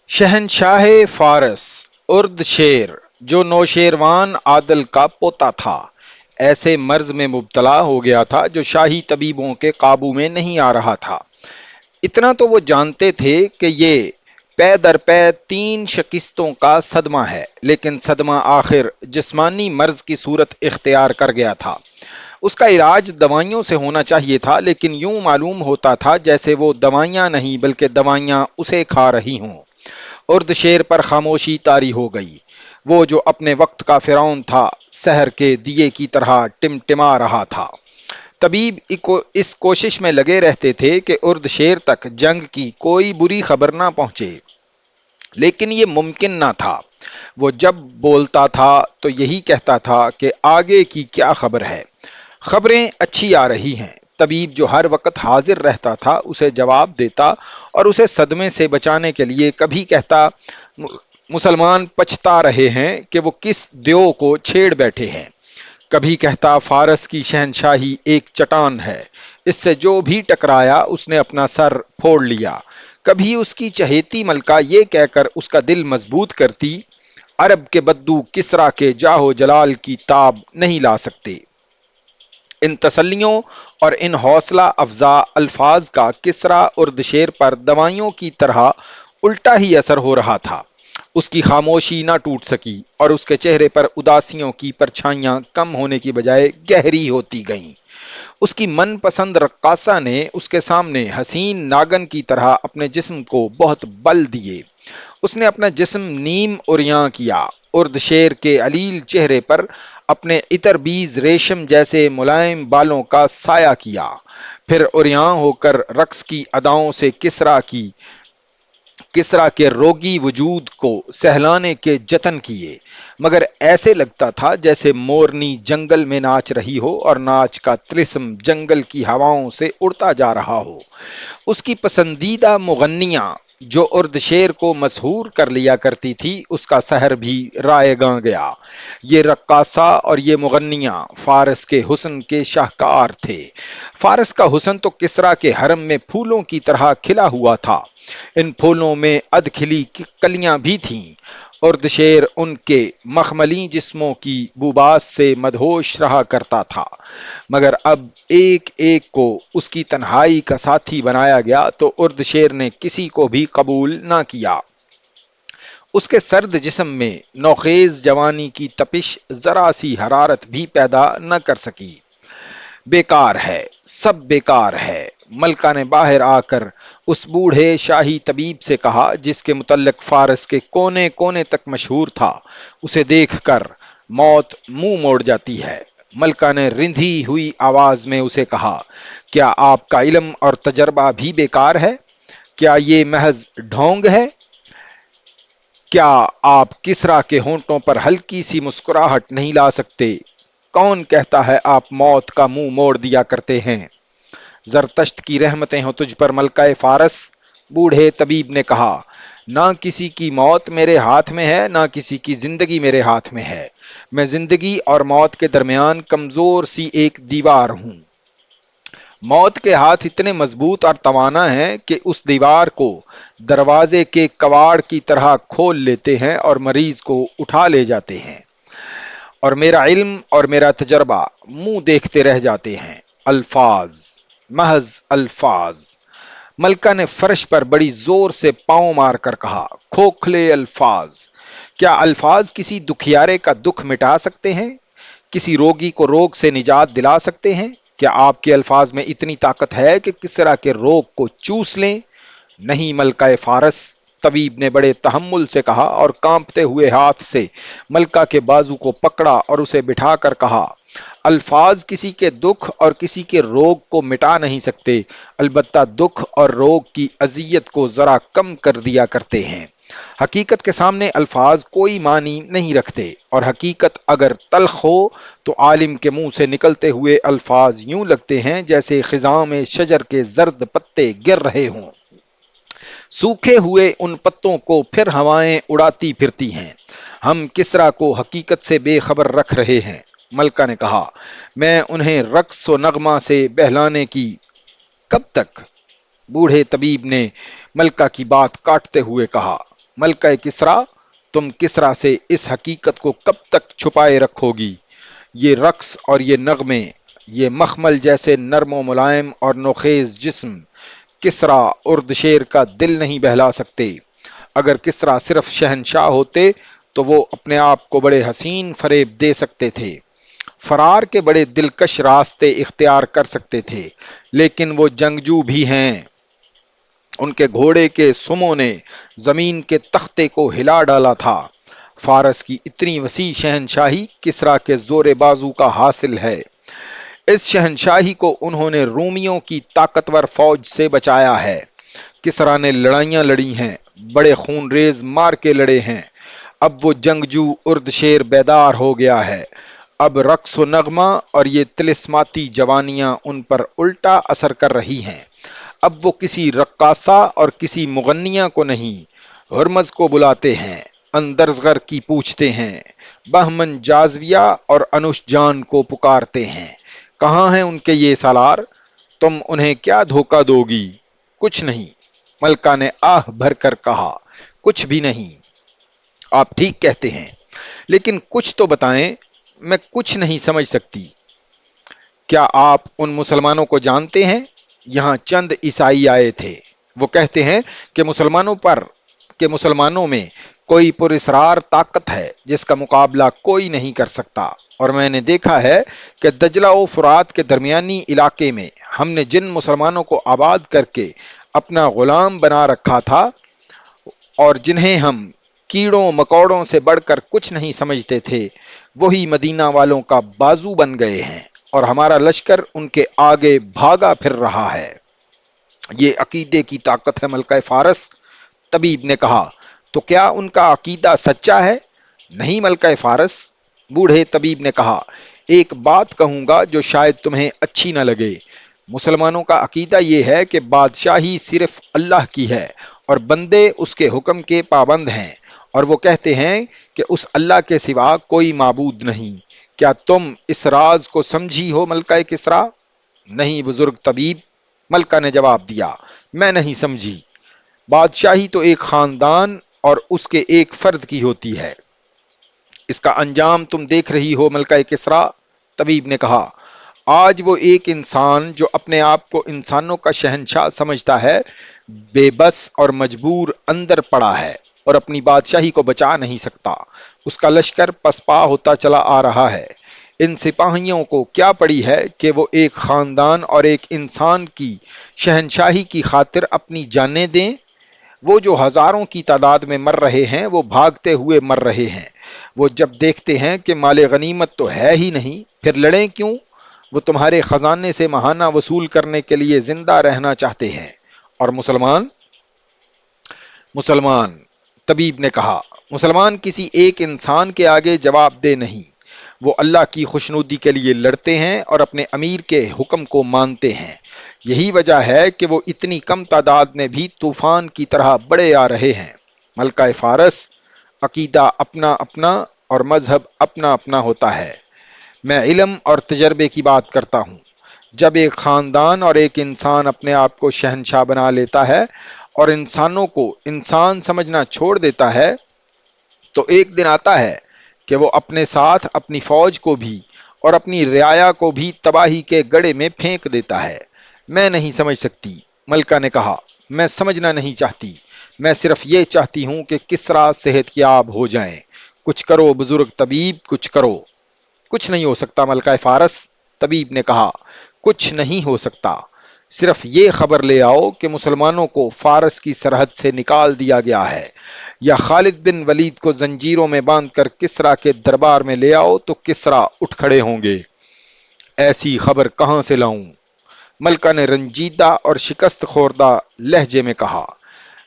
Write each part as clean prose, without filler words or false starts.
शहनशाह फारस उर्द शेर जो नौशेरवान आदल का पोता था, ऐसे मर्ज में मुब्तला हो गया था जो शाही तबीबों के काबू में नहीं आ रहा था। इतना तो वो जानते थे कि ये पै दर पै 3 शिकस्तों का सदमा है, लेकिन सदमा आखिर जिस्मानी मर्ज की सूरत इख्तियार कर गया था। उसका इलाज दवाइयों से होना चाहिए था, लेकिन यूं मालूम होता था जैसे वो दवाइयां नहीं बल्कि दवाइयां उसे खा रही हों। उर्द शेर पर खामोशी तारी हो गई। वो जो अपने वक्त का फिरौन था, सहर के दिए की तरह टिमटिमा रहा था। तबीब इस कोशिश में लगे रहते थे कि उर्द शेर तक जंग की कोई बुरी खबर ना पहुंचे, लेकिन ये मुमकिन ना था। वो जब बोलता था तो यही कहता था कि आगे की क्या खबर है। खबरें अच्छी आ रही हैं। तबीब जो हर वक्त हाजिर रहता था उसे जवाब देता और उसे सदमे से बचाने के लिए कभी कहता, मुसलमान पछता रहे हैं कि वो किस देव को छेड़ बैठे हैं। कभी कहता, फारस की शहनशाही एक चट्टान है, इससे जो भी टकराया उसने अपना सर फोड़ लिया। कभी उसकी चहेती मलका ये कहकर उसका दिल मजबूत करती, अरब के बद्दू किसरा के जाहो जलाल की ताब नहीं ला सकते। इन तसल्लियों और इन हौसला अफजा अल्फाज का किसरा उर्द शेर पर दवाइयों की तरह उल्टा ही असर हो रहा था। उसकी खामोशी ना टूट सकी और उसके चेहरे पर उदासियों की परछाइयां कम होने की बजाय गहरी होती गईं। उसकी मनपसंद रक्कासा ने उसके सामने हसीन नागन की तरह अपने जिस्म को बहुत बल दिए। उसने अपना जिस्म नीम उरियां किया, उर्द शेर के अलील चेहरे पर अपने इतर बीज रेशम जैसे मुलायम बालों का साया किया, फिर उरियां होकर रक्स की अदाओं से किसरा के रोगी वजूद को सहलाने के जतन किए, मगर ऐसे लगता था जैसे मोरनी जंगल में नाच रही हो और नाच का तिलिस्म जंगल की हवाओं से उड़ता जा रहा हो। उसकी पसंदीदा मुगन्नियां जो उर्द शेर को मशहूर कर लिया करती थी, उसका सहर भी रायगां गया। ये रक्कासा और ये मुगन्नियां फारस के हुस्न के शाहकार थे। फारस का हुस्न तो किसरा के हरम में फूलों की तरह खिला हुआ था। इन फूलों में अधखिली कलियां भी थीं। उर्दशेर उनके मखमली जिस्मों की बुबास से मदहोश रहा करता था, मगर अब एक एक को उसकी तन्हाई का साथी बनाया गया तो उर्दशेर ने किसी को भी कबूल ना किया। उसके सर्द जिस्म में नौखेज जवानी की तपिश जरा सी हरारत भी पैदा न कर सकी। बेकार है, सब बेकार है, मलका ने बाहर आकर उस बूढ़े शाही तबीब से कहा, जिसके मुतल्लिक फारस के कोने कोने तक मशहूर था। उसे देखकर मौत मुंह मोड़ जाती है। मलका ने रिंधी हुई आवाज में उसे कहा, क्या आपका इल्म और तजर्बा भी बेकार है? क्या ये महज ढोंग है? क्या आप किसरा के होंठों पर हल्की सी मुस्कुराहट नहीं ला सकते? कौन कहता है आप मौत का मुंह मोड़ दिया करते हैं? जरतश्त की रहमतें हो तुझ पर मलकाए फारस, बूढ़े तबीब ने कहा। ना किसी की मौत मेरे हाथ में है, ना किसी की जिंदगी मेरे हाथ में है। मैं जिंदगी और मौत के दरमियान कमजोर सी एक दीवार हूं। मौत के हाथ इतने मजबूत और तवाना हैं कि उस दीवार को दरवाजे के कवाड़ की तरह खोल लेते हैं और मरीज को उठा ले जाते हैं, और मेरा इल्म और मेरा तजर्बा मुंह देखते रह जाते हैं। अल्फाज, महज अल्फाज। मलका ने फर्श पर बड़ी जोर से पांव मारकर कहा, खोखले अल्फाज। क्या अल्फाज किसी दुखियारे का दुख मिटा सकते हैं? किसी रोगी को रोग से निजात दिला सकते हैं? क्या आपके अल्फाज में इतनी ताकत है कि किसरा के रोग को चूस लें? नहीं मलका फारस, तबीब ने बड़े तहम्मुल से कहा और कांपते हुए हाथ से मलका के बाजू को पकड़ा और उसे बिठाकर कहा, अल्फाज किसी के दुख और किसी के रोग को मिटा नहीं सकते, अलबत्ता दुख और रोग की अजियत को जरा कम कर दिया करते हैं। हकीकत के सामने अल्फाज कोई मानी नहीं रखते, और हकीकत अगर तल्ख हो तो आलिम के मुंह से निकलते हुए अल्फाज यूं लगते हैं जैसे खिजां में शजर के जर्द पत्ते गिर रहे हों। सूखे हुए उन पत्तों को फिर हवाएं उड़ाती फिरती हैं। हम किसरा को हकीकत से बेखबर रख रहे हैं। मलका ने कहा, मैं उन्हें रक्स व नगमा से बहलाने की कब तक? बूढ़े तबीब ने मलका की बात काटते हुए कहा, मलका किसरा, तुम किसरा से इस हकीकत को कब तक छुपाए रखोगी? ये रक्स और ये नगमे, ये मखमल जैसे नर्म व मुलायम और नोखेज जिस्म किसरा उर्दशेर का दिल नहीं बहला सकते। अगर किसरा सिर्फ शहनशाह होते तो वो अपने आप को बड़े हसीन फरेब दे सकते थे, फरार के बड़े दिलकश रास्ते इख्तियार कर सकते थे, लेकिन वो जंगजू भी हैं। उनके घोड़े के सुमों ने जमीन के तख्ते को हिला डाला था। फारस की इतनी वसी शहनशाही किसरा के जोरे बाजू का हासिल है। इस शहनशाही को उन्होंने रूमियों की ताकतवर फौज से बचाया है। किसरा ने लड़ाइयां लड़ी हैं, बड़े खूनरेज मार के लड़े हैं। अब वो जंगजू उर्द शेर बेदार हो गया है। अब रक्स व नगमा और ये तिलिस्माती जवानियां उन पर उल्टा असर कर रही हैं। अब वो किसी रक्कासा और किसी मुगन्निया को नहीं, हुरमज को बुलाते हैं, अंदरजगर की पूछते हैं, बहमन जाजविया और अनुश जान को पुकारते हैं। कहाँ हैं उनके ये सालार? तुम उन्हें क्या धोखा दोगी? कुछ नहीं, मलका ने आह भरकर कहा, कुछ भी नहीं। आप ठीक कहते हैं, लेकिन कुछ तो बताएं, मैं कुछ नहीं समझ सकती। क्या आप उन मुसलमानों को जानते हैं? यहाँ चंद ईसाई आए थे। वो कहते हैं कि मुसलमानों में कोई पुरस्रार ताकत है जिसका मुकाबला कोई नहीं कर सकता। और मैंने देखा है कि दजला और फुरात के दरमियानी इलाके में हमने जिन मुसलमानों को आबाद करके अपना गुलाम बना रखा था और जिन्हें हम कीड़ों मकोड़ों से बढ़कर कुछ नहीं समझते थे, वही मदीना वालों का बाजू बन गए हैं और हमारा लश्कर उनके आगे भागा फिर रहा है। ये अकीदे की ताकत है मलका फारस, तबीब ने कहा। तो क्या उनका अकीदा सच्चा है? नहीं मलका फारस, बूढ़े तबीब ने कहा। एक बात कहूंगा जो शायद तुम्हें अच्छी न लगे। मुसलमानों का अकीदा यह है कि बादशाही सिर्फ अल्लाह की है और बंदे उसके हुक्म के पाबंद हैं, और वो कहते हैं कि उस अल्लाह के सिवा कोई माबूद नहीं। क्या तुम इस राज को समझी हो मलका किसरा? नहीं बुजुर्ग तबीब, मलका ने जवाब दिया, मैं नहीं समझी। बादशाही तो एक खानदान और उसके एक फर्द की होती है। इसका अंजाम तुम देख रही हो मलका किसरा, तबीब ने कहा। आज वो एक इंसान जो अपने आप को इंसानों का शहंशाह समझता है, बेबस और मजबूर अंदर पड़ा है और अपनी बादशाही को बचा नहीं सकता। उसका लश्कर पसपा होता चला आ रहा है। इन सिपाहियों को क्या पड़ी है कि वो एक खानदान और एक इंसान की शहंशाही की खातिर अपनी जानें दें। वो जो हजारों की तादाद में मर रहे हैं, वो भागते हुए मर रहे हैं। वो जब देखते हैं कि माले गनीमत तो है ही नहीं, फिर लड़ें क्यों? वो तुम्हारे खजाने से महाना वसूल करने के लिए जिंदा रहना चाहते हैं। और मुसलमान मुसलमान तबीब ने कहा, मुसलमान किसी एक इंसान के आगे जवाब दे नहीं। वो अल्लाह की खुशनुदी के लिए लड़ते हैं और अपने अमीर के हुक्म को मानते हैं। यही वजह है कि वो इतनी कम तादाद में भी तूफान की तरह बड़े आ रहे हैं। मलका फारस, अकीदा अपना अपना और मजहब अपना अपना होता है। मैं इल्म और तजर्बे की बात करता हूँ। जब एक खानदान और एक इंसान अपने आप को शहनशाह बना लेता है और इंसानों को इंसान समझना छोड़ देता है, तो एक दिन आता है कि वो अपने साथ अपनी फौज को भी और अपनी रियाया को भी तबाही के गड़े में फेंक देता है। मैं नहीं समझ सकती, मलका ने कहा। मैं समझना नहीं चाहती, मैं सिर्फ ये चाहती हूं कि किसरा सेहतयाब हो जाएं। कुछ करो बुजुर्ग तबीब, कुछ करो। कुछ नहीं हो सकता मलका फारस, तबीब ने कहा, कुछ नहीं हो सकता। सिर्फ ये खबर ले आओ कि मुसलमानों को फारस की सरहद से निकाल दिया गया है, या खालिद बिन वलीद को जंजीरों में बांधकर किसरा के दरबार में ले आओ तो किसरा उठ खड़े होंगे। ऐसी खबर कहां से लाऊं? मलका ने रंजीदा और शिकस्त खोरदा लहजे में कहा।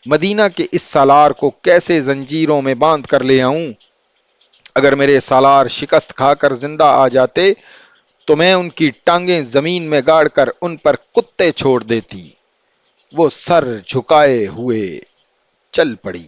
मदीना के इस सालार को कैसे जंजीरों में बांध कर ले आऊं? अगर मेरे सालार शिकस्त खाकर जिंदा आ जाते तो मैं उनकी टांगें जमीन में गाड़कर उन पर कुत्ते छोड़ देती। वो सर झुकाए हुए चल पड़ी।